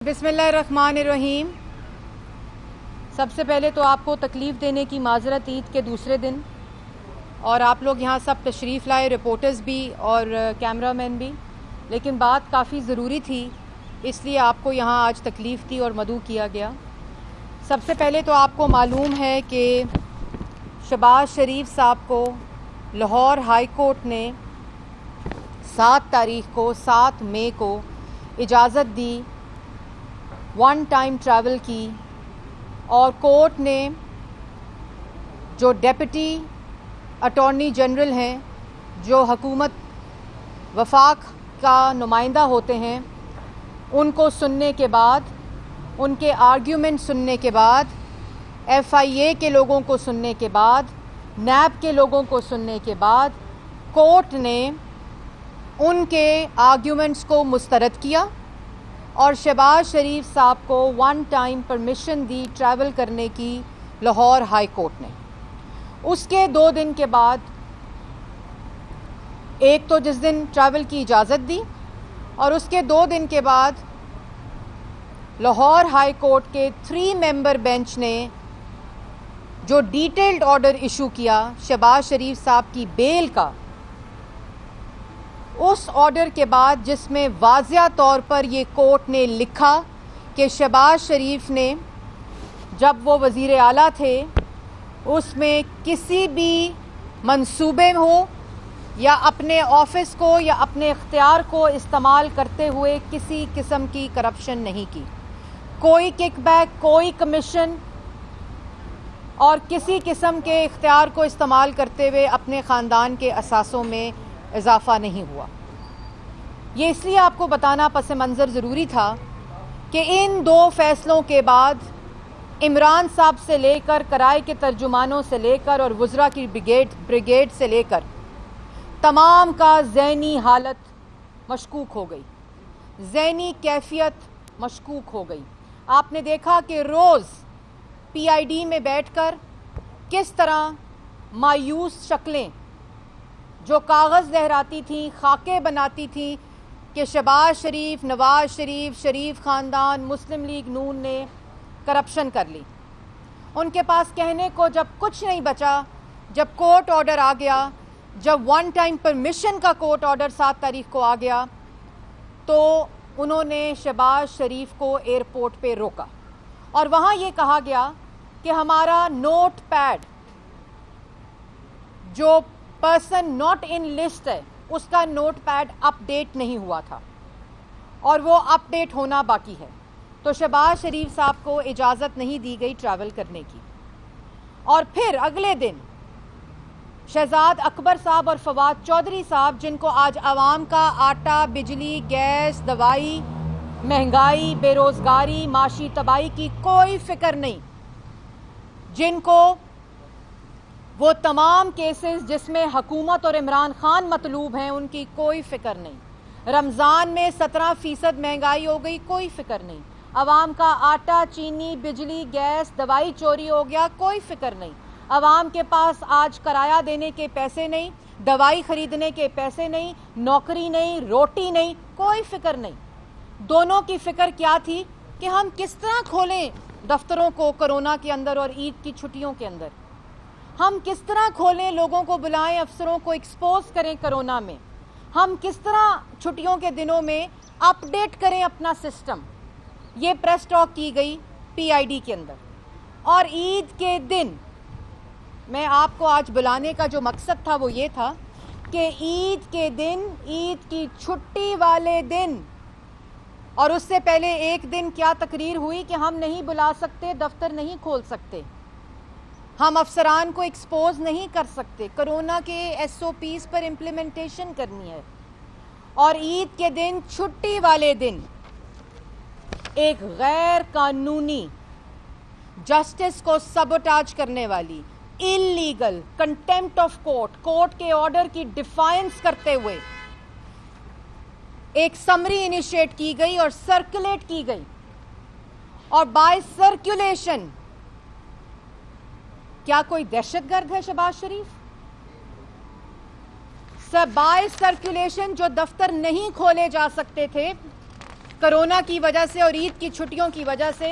بسم اللہ الرحمن الرحیم۔ سب سے پہلے تو آپ کو تکلیف دینے کی معذرت عید کے دوسرے دن، اور آپ لوگ یہاں سب تشریف لائے، رپورٹرز بھی اور کیمرہ مین بھی، لیکن بات کافی ضروری تھی اس لیے آپ کو یہاں آج تکلیف دی اور مدعو کیا گیا۔ سب سے پہلے تو آپ کو معلوم ہے کہ شہباز شریف صاحب کو لاہور ہائی کورٹ نے 7 مئی کو اجازت دی ون ٹائم ٹریول کی، اور کورٹ نے جو ڈیپٹی اٹارنی جنرل ہیں، جو حکومت وفاق کا نمائندہ ہوتے ہیں، ان کو سننے کے بعد، ان کے آرگیومنٹ سننے کے بعد، ایف آئی اے کے لوگوں کو سننے کے بعد، نیب کے لوگوں کو سننے کے بعد، کورٹ نے ان کے آرگیومنٹس کو مسترد کیا اور شہباز شریف صاحب کو ون ٹائم پرمیشن دی ٹریول کرنے کی لاہور ہائی کورٹ نے۔ اس کے 2 دن کے بعد، ایک تو جس دن ٹریول کی اجازت دی، اور اس کے 2 دن کے بعد لاہور ہائی کورٹ کے 3 ممبر بینچ نے جو ڈیٹیلڈ آرڈر ایشو کیا شہباز شریف صاحب کی بیل کا، اس آرڈر کے بعد جس میں واضح طور پر یہ کورٹ نے لکھا کہ شہباز شریف نے جب وہ وزیر اعلیٰ تھے اس میں کسی بھی منصوبے ہو یا اپنے آفس کو یا اپنے اختیار کو استعمال کرتے ہوئے کسی قسم کی کرپشن نہیں کی، کوئی کک بیک، کوئی کمیشن اور کسی قسم کے اختیار کو استعمال کرتے ہوئے اپنے خاندان کے اثاثوں میں اضافہ نہیں ہوا۔ یہ اس لیے آپ کو بتانا پس منظر ضروری تھا کہ ان 2 فیصلوں کے بعد عمران صاحب سے لے کر، کرائے کے ترجمانوں سے لے کر اور وزراء کی بریگیڈ سے لے کر تمام کا ذہنی حالت مشکوک ہو گئی، ذہنی کیفیت مشکوک ہو گئی۔ آپ نے دیکھا کہ روز پی آئی ڈی میں بیٹھ کر کس طرح مایوس شکلیں جو کاغذ لہراتی تھیں، خاکے بناتی تھیں کہ شہباز شریف، نواز شریف، شریف خاندان، مسلم لیگ نون نے کرپشن کر لی۔ ان کے پاس کہنے کو جب کچھ نہیں بچا، جب کورٹ آرڈر آ گیا، جب ون ٹائم پرمیشن کا کورٹ آرڈر 7 تاریخ کو آ گیا، تو انہوں نے شہباز شریف کو ایئرپورٹ پہ روکا، اور وہاں یہ کہا گیا کہ ہمارا نوٹ پیڈ جو پرسن ناٹ ان لسٹ ہے، اس کا نوٹ پیڈ اپ ڈیٹ نہیں ہوا تھا اور وہ اپ ڈیٹ ہونا باقی ہے، تو شہباز شریف صاحب کو اجازت نہیں دی گئی ٹریول کرنے کی۔ اور پھر اگلے دن شہزاد اکبر صاحب اور فواد چودھری صاحب، جن کو آج عوام کا آٹا، بجلی، گیس، دوائی، مہنگائی، بے روزگاری، معاشی تباہی کی کوئی فکر نہیں، جن کو وہ تمام کیسز جس میں حکومت اور عمران خان مطلوب ہیں ان کی کوئی فکر نہیں، رمضان میں 17% مہنگائی ہو گئی، کوئی فکر نہیں، عوام کا آٹا، چینی، بجلی، گیس، دوائی چوری ہو گیا، کوئی فکر نہیں، عوام کے پاس آج کرایہ دینے کے پیسے نہیں، دوائی خریدنے کے پیسے نہیں، نوکری نہیں، روٹی نہیں، کوئی فکر نہیں۔ دونوں کی فکر کیا تھی کہ ہم کس طرح کھولیں دفتروں کو کرونا کے اندر اور عید کی چھٹیوں کے اندر، ہم کس طرح کھولیں، لوگوں کو بلائیں، افسروں کو ایکسپوز کریں کرونا میں، ہم کس طرح چھٹیوں کے دنوں میں اپ ڈیٹ کریں اپنا سسٹم۔ یہ پریس ٹاک کی گئی پی آئی ڈی کے اندر، اور عید کے دن میں آپ کو آج بلانے کا جو مقصد تھا وہ یہ تھا کہ عید کے دن، عید کی چھٹی والے دن، اور اس سے پہلے ایک دن کیا تقریر ہوئی کہ ہم نہیں بلا سکتے، دفتر نہیں کھول سکتے، ہم افسران کو ایکسپوز نہیں کر سکتے، کرونا کے ایس او پیز پر امپلیمنٹیشن کرنی ہے۔ اور عید کے دن، چھٹی والے دن، ایک غیر قانونی، جسٹس کو سبوٹاج کرنے والی، اللیگل، کنٹیمپٹ آف کورٹ کے آرڈر کی ڈیفائنس کرتے ہوئے ایک سمری انیشیٹ کی گئی اور سرکولیٹ کی گئی، اور بائی سرکولیشن کیا کوئی دہشت گرد ہے شہباز شریف؟ بائی سرکولیشن جو دفتر نہیں کھولے جا سکتے تھے، कोरोना की वजह से और ईद की छुट्टियों की वजह से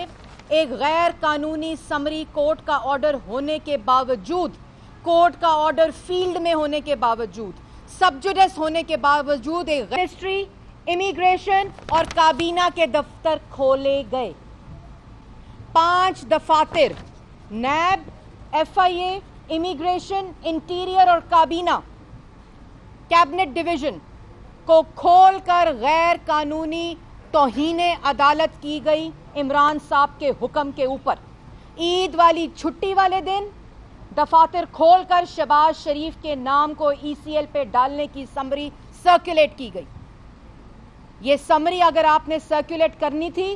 एक गैर कानूनी समरी कोर्ट का ऑर्डर होने के बावजूद, कोर्ट का ऑर्डर फील्ड में होने के बावजूद, सब जुडिस होने के बावजूद एक मिनिस्ट्री, इमिग्रेशन और काबीना के दफ्तर खोले गए। 5 दफातर नैब, FIA, इमिग्रेशन, इंटीरियर और काबीना कैबिनेट डिवीजन को खोलकर गैर कानूनी तौहीने अदालत की गई इमरान साहब के हुक्म के ऊपर। ईद वाली छुट्टी वाले दिन दफातर खोलकर शहबाज शरीफ के नाम को ECL पे डालने की समरी सर्कुलेट की गई। ये समरी अगर आपने सर्कुलेट करनी थी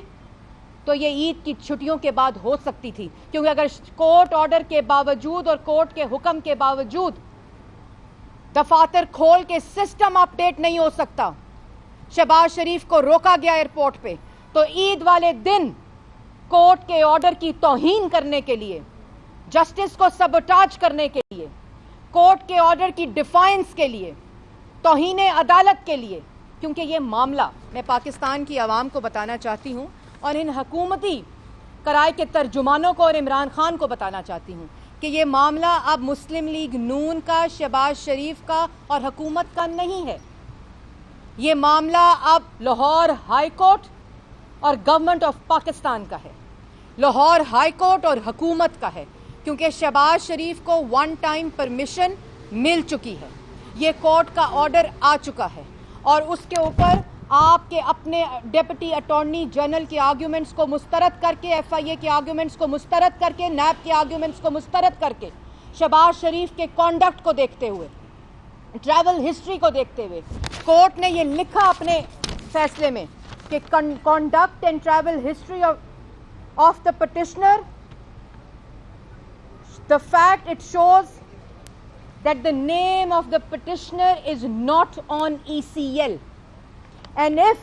तो ये ईद की छुट्टियों के बाद हो सकती थी, क्योंकि अगर कोर्ट ऑर्डर के बावजूद और कोर्ट के हुक्म के बावजूद दफातर खोल के सिस्टम अपडेट नहीं हो सकता, शहबाज शरीफ को रोका गया एयरपोर्ट पे, तो ईद वाले दिन कोर्ट के ऑर्डर की तौहीन करने के लिए, जस्टिस को सबोटाज करने के लिए, कोर्ट के ऑर्डर की डिफाइंस के लिए, तौहीने अदालत के लिए, क्योंकि ये मामला मैं पाकिस्तान की आवाम को बताना चाहती हूँ और इन हुकूमती कराए के तर्जुमानों को और इमरान खान को बताना चाहती हूँ कि ये मामला अब मुस्लिम लीग नून का, शहबाज शरीफ का और हुकूमत का नहीं है। ये मामला अब लाहौर हाई कोर्ट और गवर्नमेंट ऑफ पाकिस्तान का है, लाहौर हाई कोर्ट और हुकूमत का है, क्योंकि शहबाज शरीफ को 1 टाइम परमिशन मिल चुकी है, ये कोर्ट का ऑर्डर आ चुका है और उसके ऊपर आपके अपने डिप्टी अटॉर्नी जनरल के आर्ग्यूमेंट्स को मुस्तरद करके, FIA के आर्ग्यूमेंट्स को मुस्तरद करके, नैब के आर्ग्यूमेंट्स को मुस्तरद करके, शहबाज शरीफ के कॉन्डक्ट को देखते हुए, ट्रैवल हिस्ट्री को देखते हुए, कोर्ट ने ये लिखा अपने फैसले में कि conduct and travel history of the petitioner, the fact it shows that the name of the petitioner is not on ECL, and if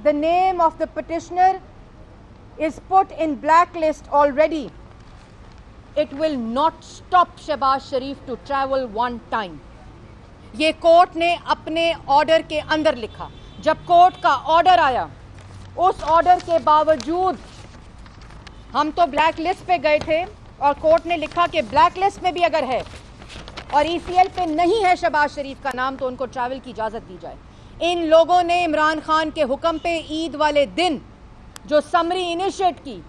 the name of the petitioner is put in blacklist already, it will not stop Shehbaz Sharif to travel 1 time. ये court ने अपने order के अंदर लिखा। जब court का order आया, उस ऑर्डर के बावजूद हम तो ब्लैक लिस्ट पे गए थे और कोर्ट ने लिखा कि ब्लैक लिस्ट में भी अगर है और ECL पे नहीं है शहबाज शरीफ का नाम तो उनको ट्रैवल की इजाज़त दी जाए। इन लोगों ने इमरान खान के हुक्म पे ईद वाले दिन जो समरी इनिशिएट की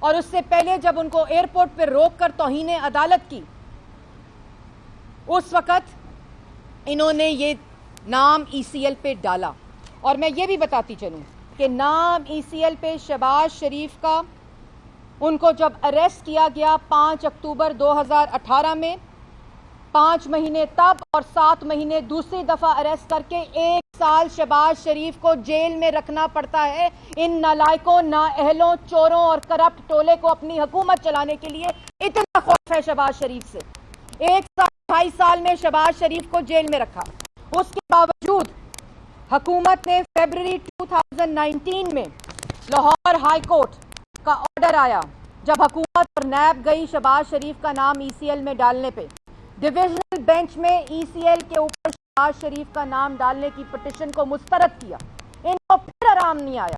और उससे पहले जब उनको एयरपोर्ट पे रोक कर तौहीन अदालत की, उस वक़्त इन्होंने ये नाम ECL पे डाला। और मैं ये भी बताती चलूँ कि नाम ECL पे शहबाज शरीफ का, उनको जब अरेस्ट किया गया 5 अक्टूबर 2018 में, 5 महीने तब और 7 महीने दूसरी दफा अरेस्ट करके 1 साल शहबाज शरीफ को जेल में रखना पड़ता है इन नालायकों, नाअहलों, चोरों और करप्ट टोले को अपनी हुकूमत चलाने के लिए। इतना खौफ है शहबाज शरीफ से। 1 साल 2.5 साल में शहबाज शरीफ को जेल में रखा। उसके बावजूद हुकूमत ने फरवरी 2019 में लाहौर हाई कोर्ट का ऑर्डर आया, जब हुकूमत और नैब गई शहबाज शरीफ का नाम ECL में डालने पे, डिविजनल बेंच में ECL के ऊपर शहबाज शरीफ का नाम डालने की पिटिशन को मुस्तरद किया। इनको फिर आराम नहीं आया,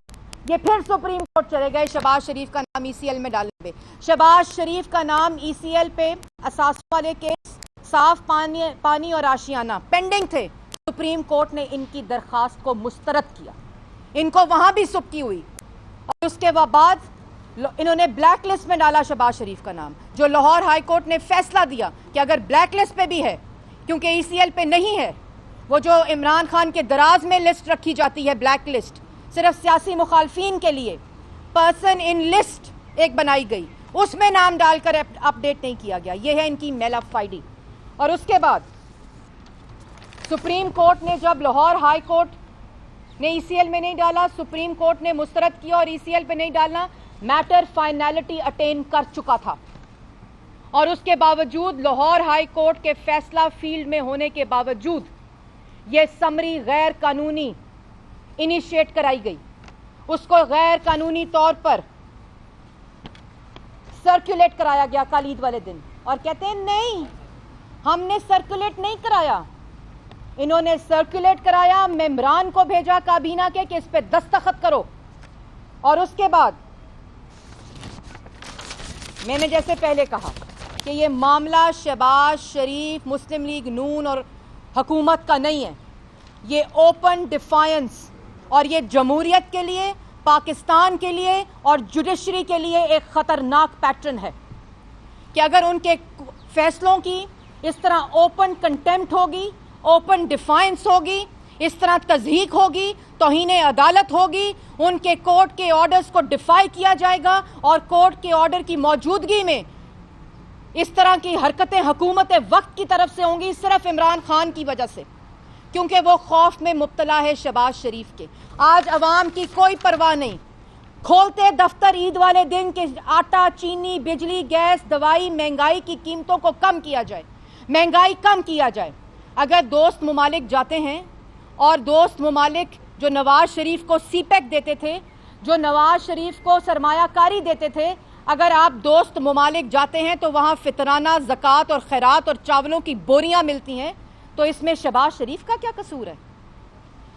ये फिर सुप्रीम कोर्ट चले गए शहबाज शरीफ का नाम ECL में डालने पे। शहबाज शरीफ का नाम ECL पे असास वाले केस, साफ पानी और आशियाना पेंडिंग थे। सुप्रीम कोर्ट ने इनकी दरखास्त को मुस्तरद किया, इनको वहां भी सुबकी हुई और उसके बाद इन्होंने ब्लैक लिस्ट में डाला शहबाज शरीफ का नाम, जो लाहौर हाई कोर्ट ने फैसला दिया कि अगर ब्लैक लिस्ट पे भी है, क्योंकि ECL पे नहीं है, वो जो इमरान खान के दराज में लिस्ट रखी जाती है, ब्लैक लिस्ट सिर्फ सियासी मुखालफिन के लिए, पर्सन इन लिस्ट एक बनाई गई, उसमें नाम डालकर अपडेट नहीं किया गया। ये है इनकी मेलाफाइडी। और उसके बाद सुप्रीम कोर्ट ने जब लाहौर हाई कोर्ट ने ECL में नहीं डाला, सुप्रीम कोर्ट ने मुस्तरद किया और ECL पे नहीं डालना, मैटर फाइनलिटी अटेन कर चुका था। और उसके बावजूद लाहौर हाई कोर्ट के फैसला फील्ड में होने के बावजूद यह समरी गैर कानूनी इनिशिएट कराई गई, उसको गैर कानूनी तौर पर सर्कुलेट कराया गया कल ईद वाले दिन। और कहते हैं नहीं, हमने सर्कुलेट नहीं कराया, इन्होंने सर्कुलेट कराया, मेम्बरान को भेजा काबीना के कि इस पे दस्तखत करो اور اس کے بعد میں نے جیسے پہلے کہا کہ یہ معاملہ شہباز شریف، مسلم لیگ نون اور حکومت کا نہیں ہے، یہ اوپن ڈیفائنس اور یہ جمہوریت کے لیے، پاکستان کے لیے اور جوڈیشری کے لیے ایک خطرناک پیٹرن ہے کہ اگر ان کے فیصلوں کی اس طرح اوپن کنٹیمپٹ ہوگی، اوپن ڈیفائنس ہوگی، اس طرح تضحیک ہوگی، توہین عدالت ہوگی، ان کے کورٹ کے آرڈرز کو ڈیفائی کیا جائے گا اور کورٹ کے آرڈر کی موجودگی میں اس طرح کی حرکتیں حکومت وقت کی طرف سے ہوں گی صرف عمران خان کی وجہ سے، کیونکہ وہ خوف میں مبتلا ہے شہباز شریف کے۔ آج عوام کی کوئی پرواہ نہیں، کھولتے دفتر عید والے دن کہ آٹا، چینی، بجلی، گیس، دوائی، مہنگائی کی قیمتوں کو کم کیا جائے، مہنگائی کم کیا جائے۔ اگر دوست ممالک جاتے ہیں اور دوست ممالک جو نواز شریف کو سی پیک دیتے تھے، جو نواز شریف کو سرمایہ کاری دیتے تھے، اگر آپ دوست ممالک جاتے ہیں تو وہاں فطرانہ زکوٰۃ اور خیرات اور چاولوں کی بوریاں ملتی ہیں، تو اس میں شہباز شریف کا کیا قصور ہے؟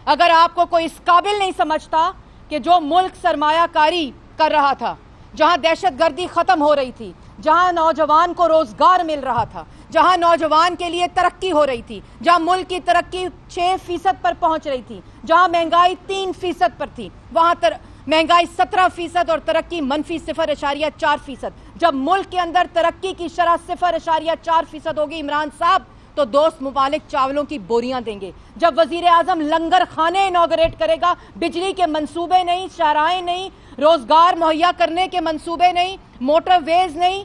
اگر آپ کو کوئی اس قابل نہیں سمجھتا کہ جو ملک سرمایہ کاری کر رہا تھا، جہاں دہشت گردی ختم ہو رہی تھی، جہاں نوجوان کو روزگار مل رہا تھا، جہاں نوجوان کے لیے ترقی ہو رہی تھی، جہاں ملک کی ترقی 6% پر پہنچ رہی تھی، جہاں مہنگائی 3% پر تھی، وہاں مہنگائی 17% اور ترقی منفی 0.4%۔ جب ملک کے اندر ترقی کی شرح 0.4% ہوگی عمران صاحب، تو دوست ممالک چاولوں کی بوریاں دیں گے۔ جب وزیر اعظم لنگر خانے انوگریٹ کرے گا، بجلی کے منصوبے نہیں، شاہراہیں نہیں، روزگار مہیا کرنے کے منصوبے نہیں، موٹر ویز نہیں،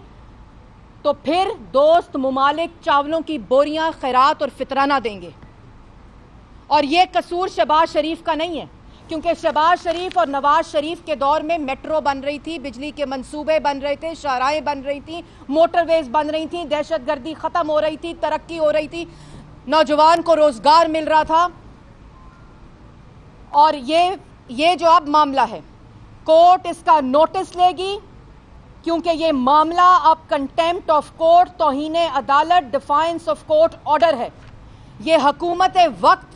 تو پھر دوست ممالک چاولوں کی بوریاں خیرات اور فطرانہ دیں گے۔ اور یہ قصور شہباز شریف کا نہیں ہے، کیونکہ شہباز شریف اور نواز شریف کے دور میں میٹرو بن رہی تھی، بجلی کے منصوبے بن رہے تھے، شاہراہیں بن رہی تھیں، موٹر ویز بن رہی تھیں، دہشت گردی ختم ہو رہی تھی، ترقی ہو رہی تھی، نوجوان کو روزگار مل رہا تھا۔ اور یہ جو اب معاملہ ہے، کورٹ اس کا نوٹس لے گی، کیونکہ یہ معاملہ اب کنٹیمپٹ آف کورٹ، توہین عدالت، ڈیفائنس آف کورٹ آرڈر ہے۔ یہ حکومت وقت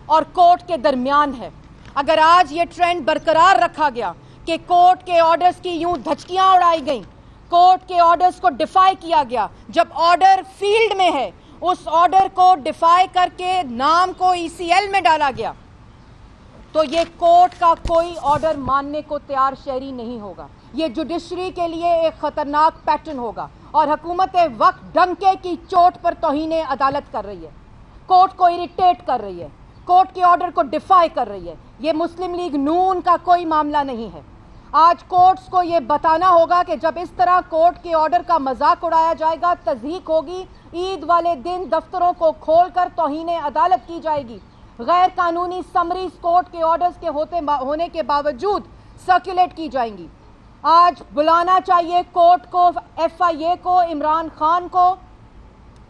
اور کورٹ کے درمیان ہے۔ اگر آج یہ ٹرینڈ برقرار رکھا گیا کہ کورٹ کے آرڈرز کی یوں دھچکیاں اڑائی گئیں، کورٹ کے آرڈرز کو ڈیفائی کیا گیا، جب آرڈر فیلڈ میں ہے اس آرڈر کو ڈیفائی کر کے نام کو ECL میں ڈالا گیا، تو یہ کورٹ کا کوئی آرڈر ماننے کو تیار شہری نہیں ہوگا۔ یہ جوڈیشری کے لیے ایک خطرناک پیٹرن ہوگا، اور حکومت وقت ڈنکے کی چوٹ پر توہین عدالت کر رہی ہے، کورٹ کو اریٹیٹ کر رہی ہے، کورٹ کے آرڈر کو ڈیفائی کر رہی ہے۔ یہ مسلم لیگ نون کا کوئی معاملہ نہیں ہے۔ آج کورٹس کو یہ بتانا ہوگا کہ جب اس طرح کورٹ کے آرڈر کا مذاق اڑایا جائے گا، تضحیک ہوگی، عید والے دن دفتروں کو کھول کر توہین عدالت کی جائے گی، غیر قانونی سمریز کورٹ کے آرڈرز کے ہونے کے باوجود سرکولیٹ کی جائیں گی۔ آج بلانا چاہیے کورٹ کو، FIA کو، عمران خان کو،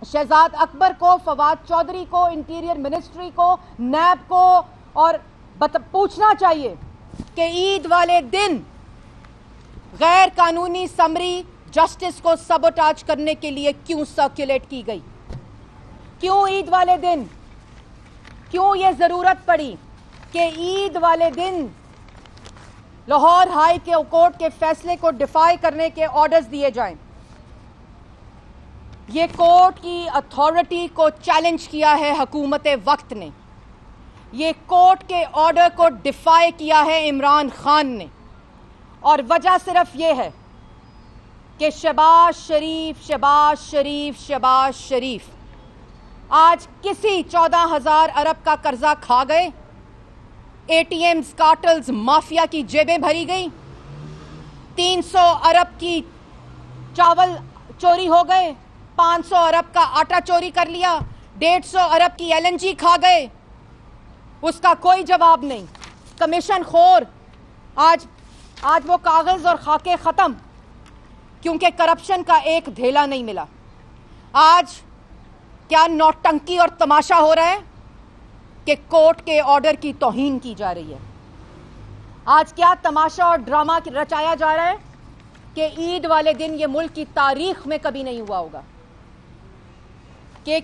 شہزاد اکبر کو، فواد چودھری کو، انٹیریئر منسٹری کو، نیب کو، اور پوچھنا چاہیے کہ عید والے دن غیر قانونی سمری جسٹس کو سبوٹاج کرنے کے لیے کیوں سرکولیٹ کی گئی؟ کیوں عید والے دن؟ کیوں یہ ضرورت پڑی کہ عید والے دن لاہور ہائی کورٹ کے فیصلے کو ڈیفائی کرنے کے آرڈرز دیے جائیں؟ یہ کورٹ کی اتھارٹی کو چیلنج کیا ہے حکومت وقت نے، یہ کورٹ کے آرڈر کو ڈیفائی کیا ہے عمران خان نے، اور وجہ صرف یہ ہے کہ شہباز شریف، شہباز شریف، شہباز شریف آج کسی 14,000 ارب کا قرضہ کھا گئے، ATMs، کارٹلز، مافیا کی جیبیں بھری گئی، 300 ارب کی چاول چوری ہو گئے، 500 ارب کا آٹا چوری کر لیا، 150 ارب کی LNG کھا گئے، اس کا کوئی جواب نہیں۔ کمیشن خور آج وہ کاغذ اور خاکے ختم، کیونکہ کرپشن کا ایک دھیلا نہیں ملا۔ آج کیا نوٹنکی اور تماشا ہو رہا ہے کہ کورٹ کے آرڈر کی توہین کی جا رہی ہے۔ آج کیا تماشا اور ڈرامہ رچایا جا رہا ہے کہ عید والے دن یہ ملک کی تاریخ میں کبھی نہیں ہوا ہوگا کہ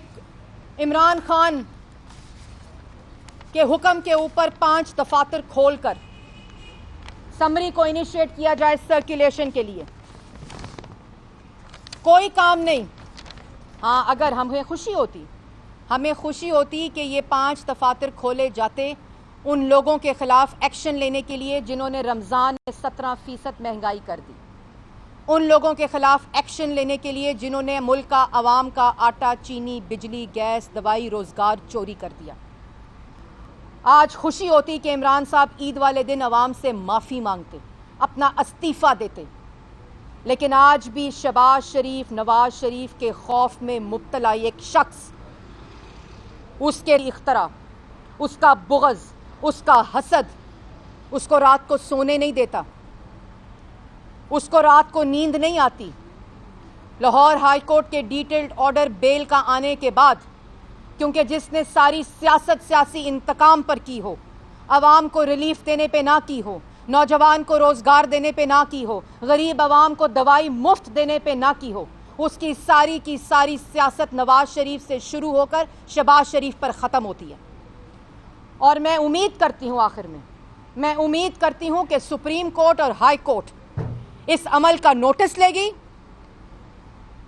عمران خان کے حکم کے اوپر 5 دفاتر کھول کر समरी को इनिशिएट किया जाए सर्कुलेशन के लिए। कोई काम नहीं। हाँ, अगर हमें खुशी होती कि ये 5 दफातर खोले जाते उन लोगों के खिलाफ एक्शन लेने के लिए जिन्होंने रमज़ान में 17% महंगाई कर दी, उन लोगों के खिलाफ एक्शन लेने के लिए जिन्होंने मुल्क का आवाम का आटा, चीनी, बिजली, गैस, दवाई, रोज़गार चोरी कर दिया। आज खुशी होती कि इमरान साहब ईद वाले दिन आवाम से माफ़ी मांगते, अपना इस्तीफ़ा देते, लेकिन आज भी शहबाज शरीफ, नवाज शरीफ के खौफ में मुब्तला एक शख्स, उसके इख्तरा, उसका बुग़्ज़, उसका हसद, उसको रात को सोने नहीं देता, उसको रात को नींद नहीं आती। लाहौर हाई कोर्ट के डिटेल्ड ऑर्डर बेल का आने के बाद, क्योंकि जिसने सारी सियासत सियासी इंतकाम पर की हो, आवाम को रिलीफ देने पे ना की हो, नौजवान को रोज़गार देने पे ना की हो, गरीब आवाम को दवाई मुफ्त देने पे ना की हो, उसकी सारी की सारी सियासत नवाज शरीफ से शुरू होकर शहबाज शरीफ पर ख़त्म होती है। और मैं उम्मीद करती हूँ, आखिर में मैं उम्मीद करती हूँ कि सुप्रीम कोर्ट और हाई कोर्ट इस अमल का नोटिस लेगी,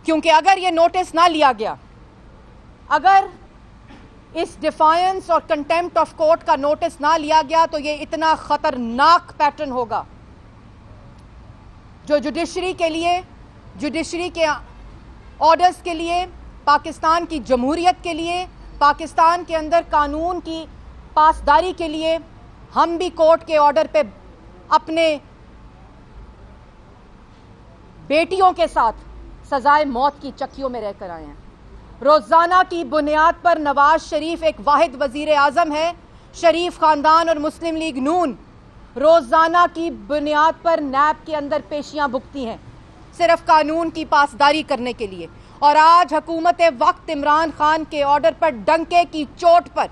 क्योंकि अगर ये नोटिस ना लिया गया, अगर इस डिफायंस और कंटेम्प्ट ऑफ कोर्ट का नोटिस ना लिया गया, तो ये इतना खतरनाक पैटर्न होगा जो जुडिशरी के ऑर्डर्स के लिए, पाकिस्तान की जमहूरियत के लिए, पाकिस्तान के अंदर कानून की पासदारी के लिए हम भी कोर्ट के ऑर्डर पे अपने बेटियों के साथ सजाए मौत की चक्कियों में रहकर आए हैं। रोज़ाना की बुनियाद पर नवाज शरीफ एक वाहिद वज़ीर आज़म है, शरीफ ख़ानदान और मुस्लिम लीग नून रोज़ाना की बुनियाद पर नैब के अंदर पेशियां भुगती हैं, सिर्फ कानून की पासदारी करने के लिए। और आज हुकूमत वक्त इमरान खान के ऑर्डर पर डंके की चोट पर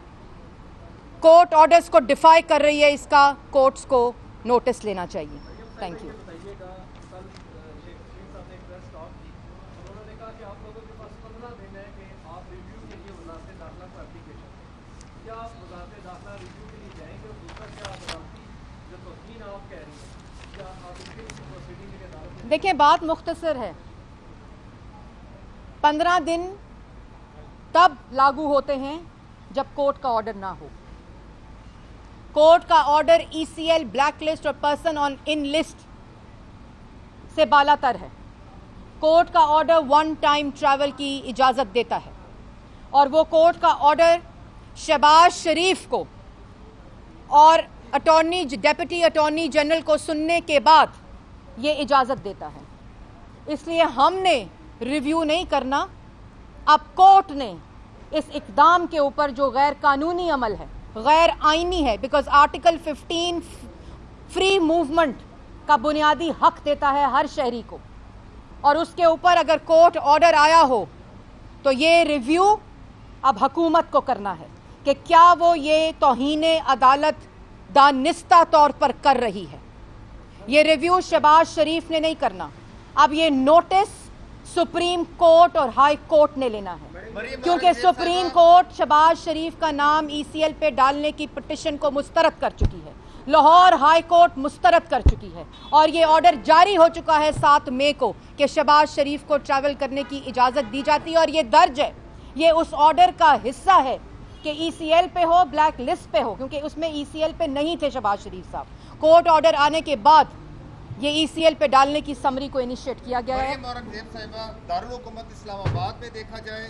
कोर्ट ऑर्डर्स को डिफाई कर रही है। इसका कोर्ट्स को नोटिस लेना चाहिए। Thank you. देखिए, बात मुख्तसर है। 15 दिन तब लागू होते हैं जब कोर्ट का ऑर्डर ना हो। कोर्ट का ऑर्डर ECL, ब्लैक लिस्ट और पर्सन ऑन इन लिस्ट से बालातर है। कोर्ट का ऑर्डर 1 टाइम ट्रैवल की इजाज़त देता है, और वो कोर्ट का ऑर्डर शहबाज शरीफ को और डेप्यूटी अटॉर्नी जनरल को सुनने के बाद ये इजाज़त देता है। इसलिए हमने रिव्यू नहीं करना, अब कोर्ट ने इस इक़दाम के ऊपर जो गैर कानूनी अमल है, गैर आइनी है, बिकॉज आर्टिकल 15 फ्री मूवमेंट का बुनियादी हक देता है हर शहरी को, और उसके ऊपर अगर कोर्ट ऑर्डर आया हो तो ये रिव्यू अब हुकूमत को करना है कि क्या वो ये तौहीन अदालत दानिस्ता तौर पर कर रही है। ये रिव्यू शहबाज शरीफ ने नहीं करना, अब ये नोटिस सुप्रीम कोर्ट और हाई कोर्ट ने लेना है, क्योंकि सुप्रीम कोर्ट शहबाज शरीफ का नाम ECL पे डालने की पिटिशन को मुस्तरद कर चुकी है, लाहौर हाई कोर्ट मुस्तरद कर चुकी है, और ये ऑर्डर जारी हो चुका है 7 मई को कि शहबाज शरीफ को ट्रैवल करने की इजाज़त दी जाती है। और ये दर्ज है, ये उस ऑर्डर का हिस्सा है कि ECL पे हो, ब्लैक लिस्ट पे हो, क्योंकि उसमें ECL पे नहीं थे शहबाज शरीफ साहब। कोर्ट ऑर्डर आने के बाद ये ECL पे डालने की समरी को इनिशिएट किया गया है। औरंगजेब साहिबा, दारुल हुकूमत इस्लामाबाद में देखा जाए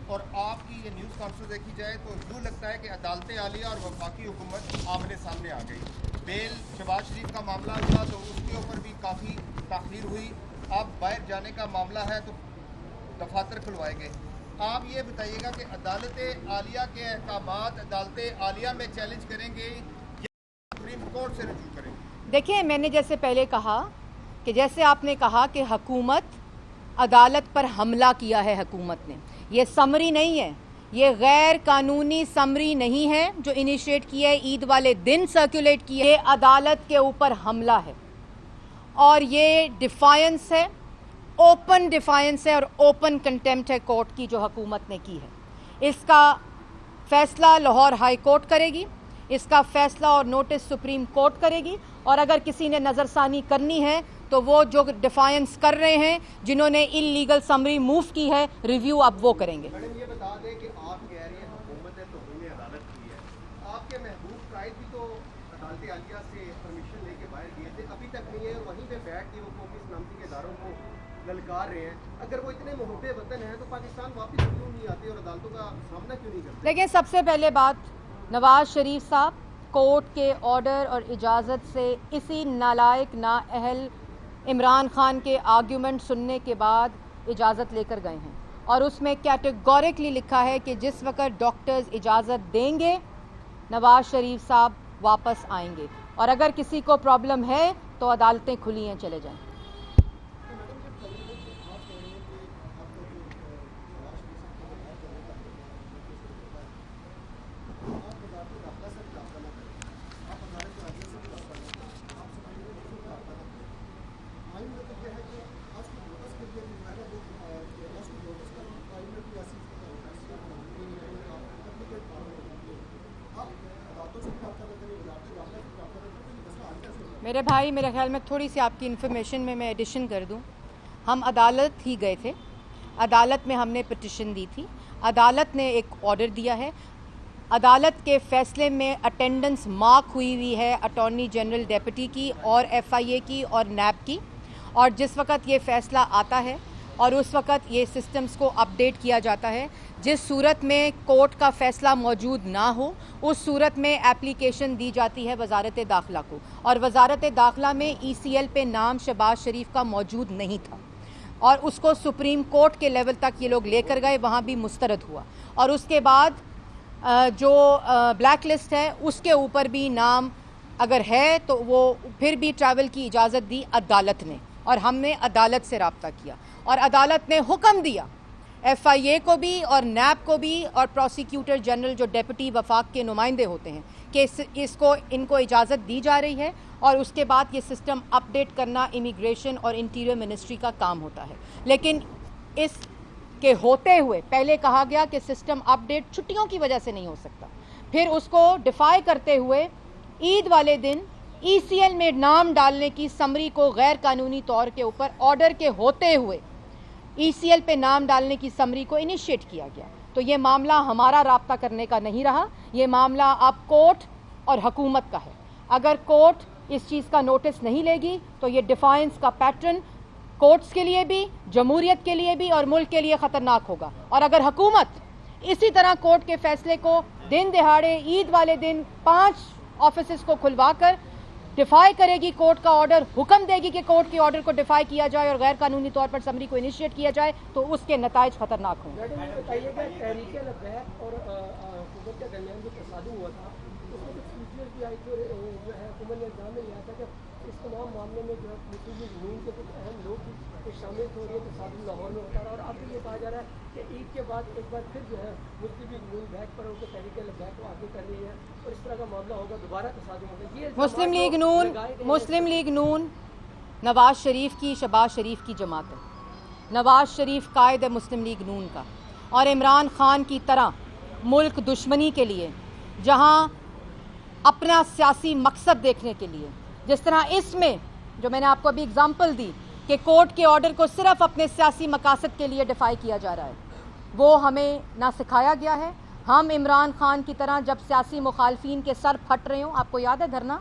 और आपकी ये न्यूज़ कॉन्फ्रेंस देखी जाए तो यूँ लगता है कि अदालत आलिया और वफाकी हुकूमत आमने सामने आ गई। बेल शहबाज शरीफ का मामला हुआ तो उसके ऊपर भी काफ़ी ताख़ीर हुई। अब बाहर जाने का मामला है तो दफातर खुलवाए गए। आप ये बताइएगा कि अदालत आलिया के अहकामात अदालत आलिया में चैलेंज करेंगे या सुप्रीम कोर्ट से रजू करेंगे? देखिए, मैंने जैसे पहले कहा कि जैसे आपने कहा कि हुकूमत अदालत पर हमला किया है, हुकूमत ने, ये समरी नहीं है, ये गैर कानूनी समरी नहीं है जो इनिशिएट किया है, ईद वाले दिन सर्कुलेट किया है, ये अदालत के ऊपर हमला है और ये डिफायंस है, ओपन डिफायंस है और ओपन कंटेम्प्ट है कोर्ट की जो हुकूमत ने की है। इसका फैसला लाहौर हाई कोर्ट करेगी, اس کا فیصلہ اور نوٹس سپریم کورٹ کرے گی، اور اگر کسی نے نظر ثانی کرنی ہے تو وہ جو ڈیفائنس کر رہے ہیں، جنہوں نے ان لیگل سمری موو کی ہے، ریویو اب وہ کریں گے۔ میڈم یہ بتا دیں کہ آپ کہہ رہے ہیں حکومت نے توہین عدالت کی ہے، آپ کے محبوب قائد بھی تو عدالت عالیہ سے پرمیشن لے کے باہر گئے تھے، ابھی تک نہیں ہے، اور وہیں پہ بیٹھ کے وہ قومی سلامتی کے اداروں کو للکار رہے ہیں۔ اگر وہ اتنے محب وطن ہیں تو پاکستان واپس کیوں نہیں آتے اور عدالتوں کا سامنا کیوں نہیں کرتے؟ دیکھیں، سب سے پہلے بات، نواز شریف صاحب کورٹ کے آرڈر اور اجازت سے اسی نالائق نااہل عمران خان کے آرگیومنٹ سننے کے بعد اجازت لے کر گئے ہیں، اور اس میں کیٹیگورکلی لکھا ہے کہ جس وقت ڈاکٹرز اجازت دیں گے نواز شریف صاحب واپس آئیں گے، اور اگر کسی کو پرابلم ہے تو عدالتیں کھلی ہیں، چلے جائیں۔ میرے بھائی، میرے خیال میں تھوڑی سی آپ کی انفارمیشن میں ایڈیشن کر دوں۔ ہم عدالت ہی گئے تھے، عدالت میں ہم نے پٹیشن دی تھی، عدالت نے ایک آرڈر دیا ہے، عدالت کے فیصلے میں اٹینڈنس مارک ہوئی ہے اٹارنی جنرل ڈیپٹی کی اور FIA کی اور نیب کی، اور جس وقت یہ فیصلہ آتا ہے اور اس وقت یہ سسٹمز کو اپڈیٹ کیا جاتا ہے، جس صورت میں کورٹ کا فیصلہ موجود نہ ہو اس صورت میں اپلیکیشن دی جاتی ہے وزارت داخلہ کو، اور وزارت داخلہ میں ECL پہ نام شہباز شریف کا موجود نہیں تھا، اور اس کو سپریم کورٹ کے لیول تک یہ لوگ لے کر گئے، وہاں بھی مسترد ہوا، اور اس کے بعد جو بلیک لسٹ ہے اس کے اوپر بھی نام اگر ہے تو وہ پھر بھی ٹریول کی اجازت دی عدالت نے، اور ہم نے عدالت سے رابطہ کیا، اور عدالت نے حکم دیا FIA کو بھی اور نیب کو بھی اور پروسیکیوٹر جنرل جو ڈیپٹی وفاق کے نمائندے ہوتے ہیں کہ ان کو اجازت دی جا رہی ہے، اور اس کے بعد یہ سسٹم اپڈیٹ کرنا امیگریشن اور انٹیریئر منسٹری کا کام ہوتا ہے۔ لیکن اس کے ہوتے ہوئے پہلے کہا گیا کہ سسٹم اپڈیٹ چھٹیوں کی وجہ سے نہیں ہو سکتا، پھر اس کو ڈیفائی کرتے ہوئے عید والے دن ECL میں نام ڈالنے کی سمری کو غیر قانونی طور کے اوپر آرڈر کے ہوتے ہوئے ECL پہ نام ڈالنے کی سمری کو انیشیٹ کیا گیا۔ تو یہ معاملہ ہمارا رابطہ کرنے کا نہیں رہا، یہ معاملہ اب کورٹ اور حکومت کا ہے۔ اگر کورٹ اس چیز کا نوٹس نہیں لے گی تو یہ ڈیفائنس کا پیٹرن کورٹس کے لیے بھی، جمہوریت کے لیے بھی اور ملک کے لیے خطرناک ہوگا، اور اگر حکومت اسی طرح کورٹ کے فیصلے کو دن دہاڑے عید والے دن 5 آفیسز کو کھلوا کر ڈیفائی کرے گی، کورٹ کا آرڈر حکم دے گی کہ کورٹ کے آرڈر کو ڈیفائی کیا جائے اور غیر قانونی طور پر سمری کو انیشیٹ کیا جائے، تو اس کے نتائج خطرناک ہوں گے۔ بتائیے گا تحریک لبیک اور حکومت کے درمیان جو تصادم ہوا تھا اس میں کچھ فیچر بھی آئی تھی، جو ہے حکومت نے الزام میں لیا تھا کہ اس تمام معاملے میں جو ہے مسلم لیگ نون کے کچھ اہم لوگ بھی شامل ہو رہی ہے، تصادم لاہور میں ہوتا رہا، اور اب بھی یہ کہا جا رہا ہے کہ عید کے بعد ایک بار پھر جو ہے مسلم لیگ نون بیک پر ہو کے تحریک لبیک کو آگے کر رہی ہے، اور اس طرح کا معاملہ ہوگا، دوبارہ تصادم ہوگا۔ یہ مسلم لیگ نون نواز شریف کی، شہباز شریف کی جماعت ہے، نواز شریف قائد ہے مسلم لیگ نون کا، اور عمران خان کی طرح ملک دشمنی کے لیے، جہاں اپنا سیاسی مقصد دیکھنے کے لیے، جس طرح اس میں جو میں نے آپ کو ابھی اگزامپل دی کہ کورٹ کے آرڈر کو صرف اپنے سیاسی مقاصد کے لیے ڈیفائی کیا جا رہا ہے، وہ ہمیں نہ سکھایا گیا ہے۔ ہم عمران خان کی طرح جب سیاسی مخالفین کے سر پھٹ رہے ہوں، آپ کو یاد ہے دھرنا،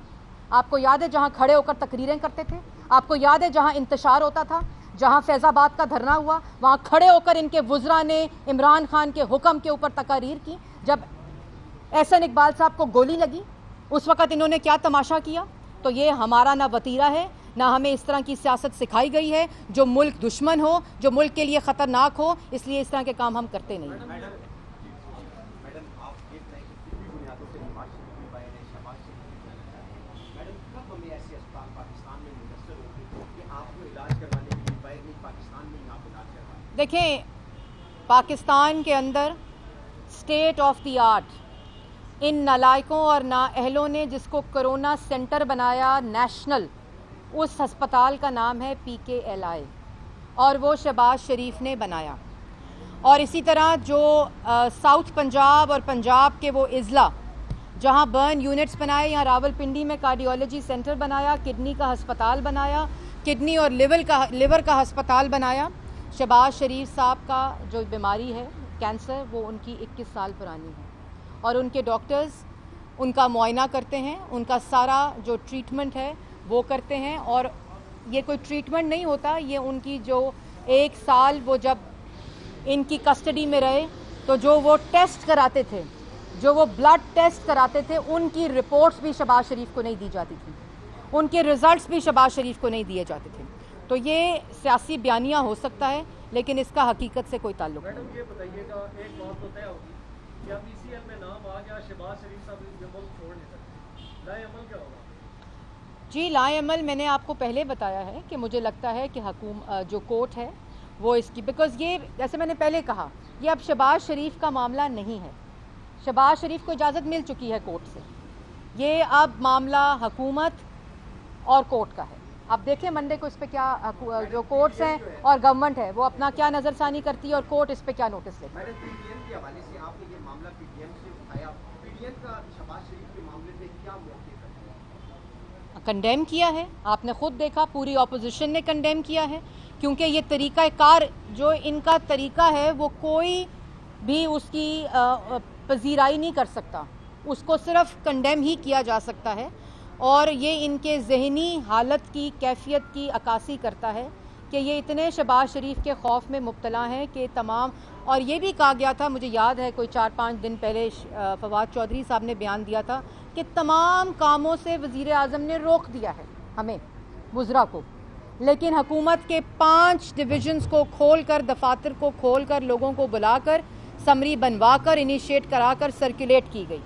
آپ کو یاد ہے جہاں کھڑے ہو کر تقریریں کرتے تھے، آپ کو یاد ہے جہاں انتشار ہوتا تھا، جہاں فیض آباد کا دھرنا ہوا، وہاں کھڑے ہو کر ان کے وزراء نے عمران خان کے حکم کے اوپر تقاریر کی۔ جب احسن اقبال صاحب کو گولی لگی اس وقت انہوں نے کیا تماشا کیا؟ تو یہ ہمارا نہ وتیرہ ہے، نہ ہمیں اس طرح کی سیاست سکھائی گئی ہے جو ملک دشمن ہو، جو ملک کے لیے خطرناک ہو، اس لیے اس طرح کے کام ہم کرتے نہیں ہیں۔ دیکھیں، پاکستان کے another state of the art ان نالائقوں اور نااہلوں نے جس کو کرونا سینٹر بنایا نیشنل، اس ہسپتال کا نام ہے PKLI، اور وہ شہباز شریف نے بنایا۔ اور اسی طرح جو ساؤتھ پنجاب اور پنجاب کے وہ اضلاع जहां बर्न यूनिट्स बनाए, यहाँ रावलपिंडी में कार्डियोलॉजी सेंटर बनाया, किडनी का अस्पताल बनाया, किडनी और लिवर का अस्पताल बनाया। शहबाज शरीफ साहब का जो बीमारी है कैंसर, वो उनकी 21 साल पुरानी है और उनके डॉक्टर्स उनका मुआयना करते हैं, उनका सारा जो ट्रीटमेंट है वो करते हैं। और ये कोई ट्रीटमेंट नहीं होता, ये उनकी जो 1 साल वो जब इनकी कस्टडी में रहे तो जो वो टेस्ट कराते थे, जो वो ब्लड टेस्ट कराते थे, उनकी रिपोर्ट्स भी शहबाज शरीफ को नहीं दी जाती थी, उनके रिजल्ट्स भी शहबाज शरीफ को नहीं दिए जाते थे। तो ये सियासी बयानिया हो सकता है, लेकिन इसका हकीकत से कोई ताल्लुक नहीं। मैडम ये बताइएगा, एक बात तो तय होगी कि अब ECL में नाम आ गया, शहबाज शरीफ साहब इस मुल्क छोड़ नहीं सकते, लाए अमल क्या होगा? जी, लाए अमल मैंने आपको पहले बताया है कि मुझे लगता है कि जो कोर्ट है वो इसकी, बिकॉज़ ये जैसे मैंने पहले कहा, ये अब शहबाज शरीफ का मामला नहीं है। शहबाज शरीफ को इजाज़त मिल चुकी है कोर्ट से, ये अब मामला हुकूमत और कोर्ट का है। आप देखें मंडे को इस पे क्या जो कोर्ट्स हैं और गवर्नमेंट है वो अपना क्या नज़रसानी करती है और कोर्ट इस पे क्या नोटिस लेती है। मैडम, पीटीएम के हवाले से आपने ये मामला पीटीएम से उठाया, पीटीएम का शहबाज शरीफ के मामले पे क्या मौक़िफ़ है? कंडेम किया है, आपने खुद देखा, पूरी ऑपोजिशन ने कंडेम किया है, क्योंकि ये तरीका कार जो इनका तरीका है वो कोई भी उसकी पजीराई नहीं कर सकता, उसको सिर्फ कंडेम ही किया जा सकता है। और ये इनके ज़हनी हालत की कैफियत की अक्कासी करता है कि ये इतने शहबाज शरीफ के खौफ में मुब्तला हैं कि तमाम, और ये भी कहा गया था, मुझे याद है कोई 4-5 दिन पहले फवाद चौधरी साहब ने बयान दिया था कि तमाम कामों से वज़ीर आज़म ने रोक दिया है हमें वज़रा को, लेकिन हुकूमत के 5 डिविजन्स को खोल कर, दफातर को खोल कर, लोगों को बुलाकर, समरी बनवा कर, इनिशिएट करा कर सर्कुलेट की गई।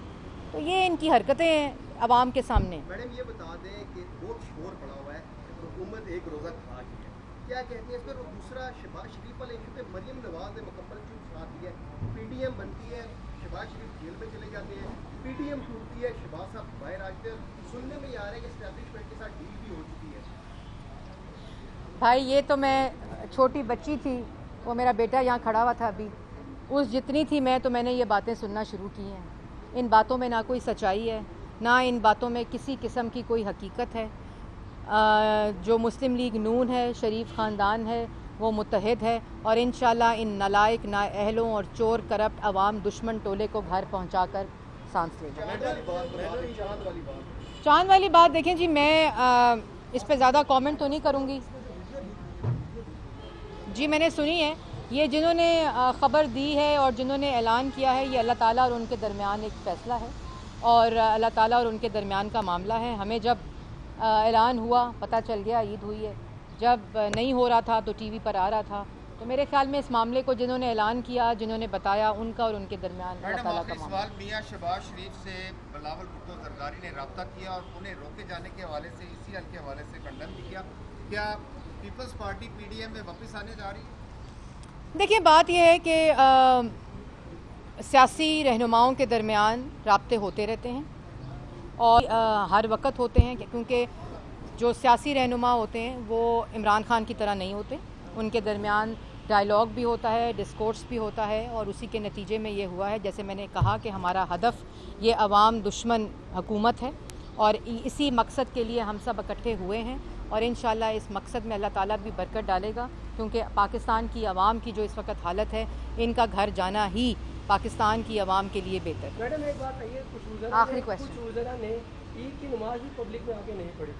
तो ये इनकी हरकतें हैं अवाम के सामने। मैडम ये बता दें कि बहुत शोर पड़ा हुआ है, हुकूमत एक रोज़ा खा गई है, क्या कहते हैं इस पर? दूसरा शहबाज शरीफ वाले इशू पे मरियम नवाज ने मुकम्मल चुप साथ दी है, पीटीएम बनती है, शहबाज शरीफ जेल में चले जाते हैं, पीटीएम टूटती है, शहबाज साहब बाहर आते हैं, सुनने में ये आ रहा है कि एस्टैब्लिशमेंट के साथ डील भी हो चुकी है। भाई ये तो मैं छोटी बच्ची थी, वो मेरा बेटा यहाँ खड़ा हुआ था अभी, उस जितनी थी मैं, तो मैंने ये बातें सुनना शुरू की हैं। इन बातों में ना कोई सच्चाई है, ना इन बातों में किसी किस्म की कोई हकीकत है। जो मुस्लिम लीग नून है, शरीफ ख़ानदान है, वो मुत्तहिद है और इंशाल्लाह इन नालायक, नाअहलों और चोर करप्ट अवाम दुश्मन टोले को घर पहुँचा कर सांस लेगा। चांद वाली बात देखें जी, मैं इस पे ज़्यादा कमेंट तो नहीं करूँगी जी। मैंने सुनी है, ये जिन्होंने ख़बर दी है और जिन्होंने ऐलान किया है, ये अल्लाह ताला और उनके दरमियान एक फ़ैसला है और अल्लाह ताला और उनके दरमियान का मामला है। हमें जब ऐलान हुआ पता चल गया, ईद हुई है, जब नहीं हो रहा था तो टीवी पर आ रहा था, तो मेरे ख्याल में इस मामले को जिन्होंने ऐलान किया, जिन्होंने बताया, उनका और उनके दरमियान अल्लाह ताला का मामला। सवाल, मियां शहबाज शरीफ से बिलावल भुट्टो जरदारी ने रब्ता किया और उन्हें रोके जाने के हवाले से, ECL के हवाले से कंडेम भी किया, क्या पीपल्स पार्टी PDM में वापस आने जा रही है? देखिए, बात यह है कि सियासी रहनुमाओं के दरमियान राब्ते होते रहते हैं और हर वक्त होते हैं, क्योंकि जो सियासी रहनुमा होते हैं वो इमरान खान की तरह नहीं होते, उनके दरमियान डायलॉग भी होता है, डिस्कोर्स भी होता है और उसी के नतीजे में ये हुआ है। जैसे मैंने कहा कि हमारा हदफ ये अवाम दुश्मन हुकूमत है और इसी मकसद के लिए हम सब इकट्ठे हुए हैं और इंशाल्लाह इस मकसद में अल्लाह ताला भी बरकत डालेगा, क्योंकि पाकिस्तान की आवाम की जो इस वक्त हालत है, इनका घर जाना ही पाकिस्तान की आवाम के लिए बेहतर है। मैडम एक बात है, कुछ आखिरी क्वेश्चन, कुछ वज़रा ने ईद की नमाज भी पब्लिक में आके नहीं पढ़ी,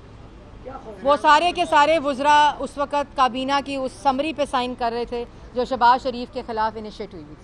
क्या वो सारे के सारे वज़रा उस वक्त काबीना की उस समरी पे साइन कर रहे थे जो शहबाज शरीफ के ख़िलाफ़ इनिशिएट हुई थी।